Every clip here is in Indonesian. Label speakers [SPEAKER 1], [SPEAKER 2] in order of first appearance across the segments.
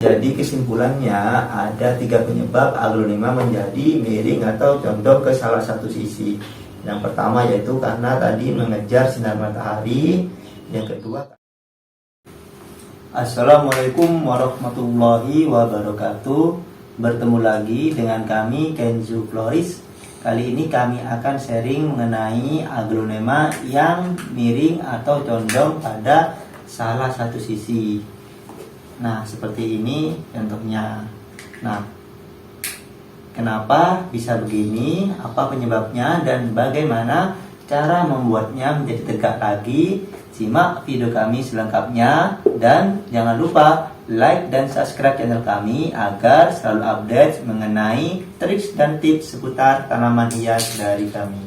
[SPEAKER 1] Jadi kesimpulannya ada 3 penyebab aglonema menjadi miring atau condong ke salah satu sisi. Yang pertama yaitu karena tadi mengejar sinar matahari. Yang kedua, Assalamualaikum warahmatullahi wabarakatuh. Bertemu lagi dengan kami Kenzo Floris. Kali ini kami akan sharing mengenai aglonema yang miring atau condong pada salah satu sisi. Nah, seperti ini contohnya. Nah, kenapa bisa begini? Apa penyebabnya dan bagaimana cara membuatnya menjadi tegak lagi? Simak video kami selengkapnya dan jangan lupa like dan subscribe channel kami agar selalu update mengenai trik dan tips seputar tanaman hias dari kami.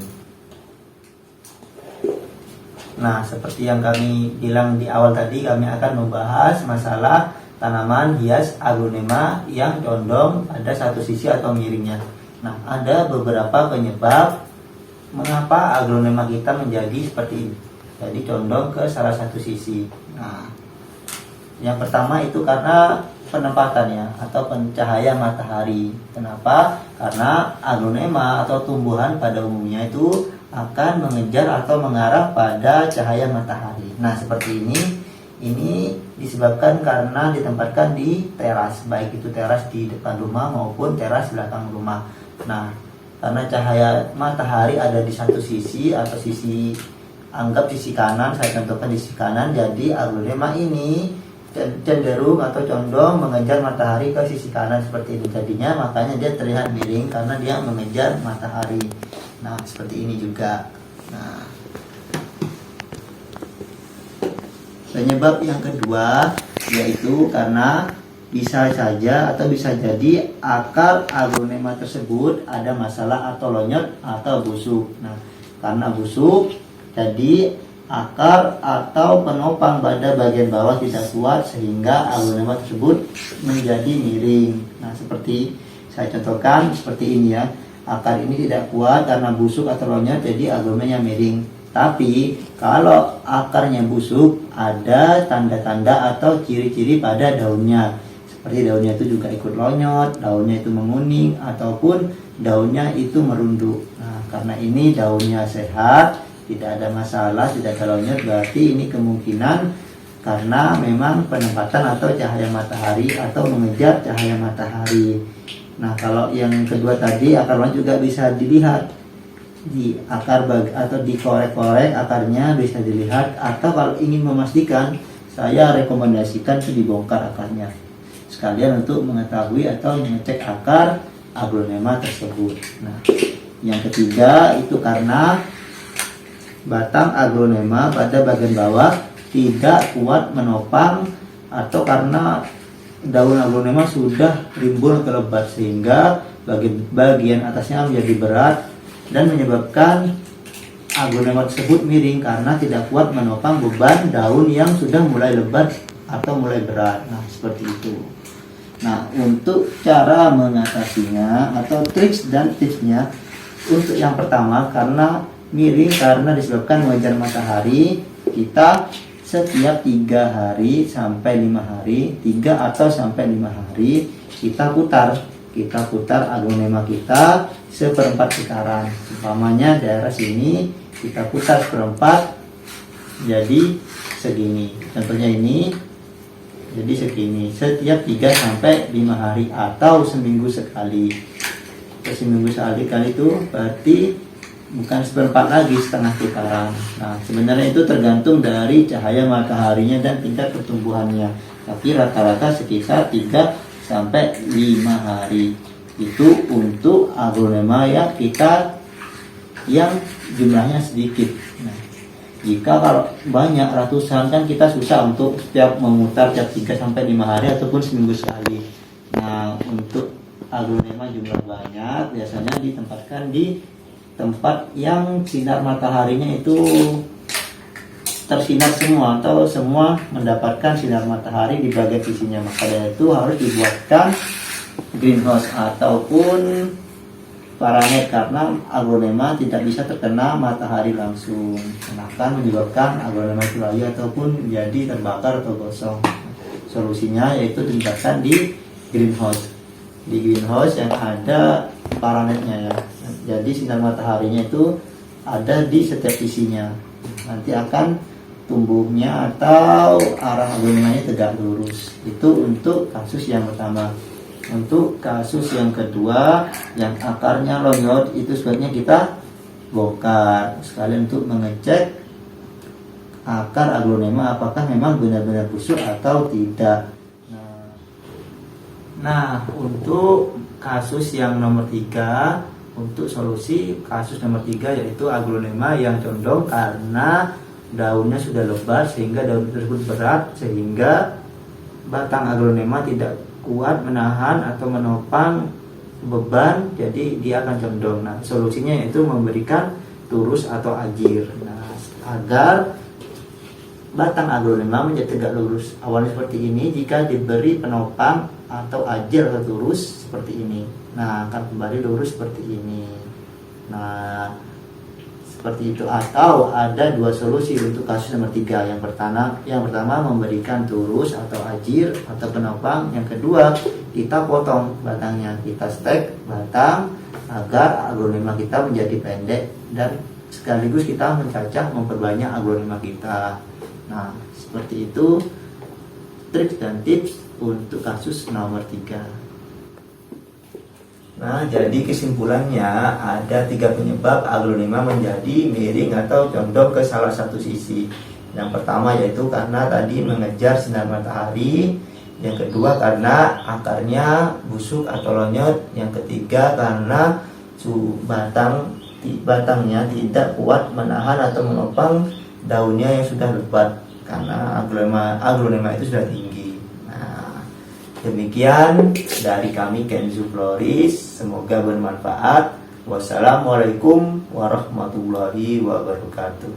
[SPEAKER 1] Nah, seperti yang kami bilang di awal tadi, kami akan membahas masalah tanaman hias aglonema yang condong pada satu sisi atau miringnya. Nah, ada beberapa penyebab mengapa aglonema kita menjadi seperti ini. Jadi condong ke salah satu sisi. Nah, yang pertama itu karena penempatannya atau pencahaya matahari. Kenapa? Karena aglonema atau tumbuhan pada umumnya itu akan mengejar atau mengarah pada cahaya matahari. Nah, seperti ini. Ini disebabkan karena ditempatkan di teras, baik itu teras di depan rumah maupun teras belakang rumah. Nah, karena cahaya matahari ada di satu sisi atau sisi, anggap sisi kanan, saya contohkan di sisi kanan, jadi aglonema ini cenderung atau condong mengejar matahari ke sisi kanan seperti itu. Jadinya makanya dia terlihat miring karena dia mengejar matahari. Nah, seperti ini juga. Nah, penyebab yang kedua yaitu karena bisa saja atau bisa jadi akar aglonema tersebut ada masalah atau lonyot atau busuk. Nah, karena busuk jadi akar atau penopang pada bagian bawah tidak kuat sehingga aglonema tersebut menjadi miring. Nah, seperti saya contohkan seperti ini ya. Akar ini tidak kuat karena busuk atau lonyot jadi aglonemanya miring. Tapi kalau akarnya busuk, ada tanda-tanda atau ciri-ciri pada daunnya. Seperti daunnya itu juga ikut lonyot, daunnya itu menguning, ataupun daunnya itu merunduk. Nah, karena ini daunnya sehat, tidak ada masalah, tidak ada lonyot, berarti ini kemungkinan karena memang penempatan atau cahaya matahari atau mengejar cahaya matahari. Nah, kalau yang kedua tadi, akar lonyot juga bisa dilihat di akar atau dikorek-korek akarnya bisa dilihat, atau kalau ingin memastikan saya rekomendasikan itu dibongkar akarnya sekalian untuk mengetahui atau mengecek akar aglonema tersebut. Nah, yang ketiga itu karena batang aglonema pada bagian bawah tidak kuat menopang atau karena daun aglonema sudah rimbun atau lebat sehingga bagian atasnya menjadi berat dan menyebabkan aglonema tersebut miring karena tidak kuat menopang beban daun yang sudah mulai lebat atau mulai berat. Nah, seperti itu. Nah, untuk cara mengatasinya atau triks dan tipsnya, untuk yang pertama karena miring karena disebabkan mengejar matahari, kita setiap 3 hari sampai 5 hari, 3 atau sampai 5 hari kita putar aglonema kita seperempat putaran. Umpamanya daerah sini kita putar seperempat jadi segini. Contohnya ini jadi segini setiap 3 sampai 5 hari atau seminggu sekali. Seminggu sekali itu berarti bukan seperempat lagi, setengah putaran. Nah, sebenarnya itu tergantung dari cahaya mataharinya dan tingkat pertumbuhannya. Tapi rata-rata sekitar 3 sampai 5 hari. Itu untuk aglonema yang jumlahnya sedikit. Nah, jika kalau banyak ratusan kan kita susah untuk setiap memutar tiap 3 sampai 5 hari ataupun seminggu sekali. Nah, untuk aglonema jumlah banyak biasanya ditempatkan di tempat yang sinar mataharinya itu tersinar semua atau semua mendapatkan sinar matahari di bagian sisinya. Maka dari itu harus dibuatkan greenhouse ataupun paranet karena aglonema tidak bisa terkena matahari langsung, akan menyebabkan aglonema itu layu ataupun menjadi terbakar atau gosong. Solusinya yaitu ditempatkan di greenhouse. Di greenhouse yang ada paranetnya ya. Jadi sinar mataharinya itu ada di setiap sisinya. Nanti akan tumbuhnya atau arah aglonemanya tegak lurus. Itu untuk kasus yang pertama. Untuk kasus yang kedua, yang akarnya lonyot, itu sebaiknya kita bongkar sekalian untuk mengecek akar aglonema apakah memang benar-benar busuk atau tidak. Nah, untuk kasus yang nomor 3, untuk solusi kasus nomor 3 yaitu aglonema yang condong karena daunnya sudah lebat sehingga daun tersebut berat sehingga batang aglonema tidak kuat menahan atau menopang beban, jadi dia akan condong. Nah, solusinya yaitu memberikan turus atau ajir. Nah, agar batang aglonema menjadi tegak lurus. Awalnya seperti ini, jika diberi penopang atau ajir atau turus seperti ini, nah akan kembali lurus seperti ini. Nah, seperti itu. Atau ada dua solusi untuk kasus nomor 3. Yang pertama memberikan turus atau ajir atau penopang. Yang kedua, kita potong batangnya, kita stek batang agar aglonema kita menjadi pendek dan sekaligus kita mencacah memperbanyak aglonema kita. Nah, seperti itu trik dan tips untuk kasus nomor 3. Nah, jadi kesimpulannya ada 3 penyebab aglonema menjadi miring atau condong ke salah satu sisi. Yang pertama yaitu karena tadi mengejar sinar matahari. Yang kedua karena akarnya busuk atau lonyot. Yang ketiga karena batangnya tidak kuat menahan atau menopang daunnya yang sudah lebat karena aglonema itu sudah tinggi. Demikian dari kami Kenzu Floris, semoga bermanfaat. Wassalamualaikum warahmatullahi wabarakatuh.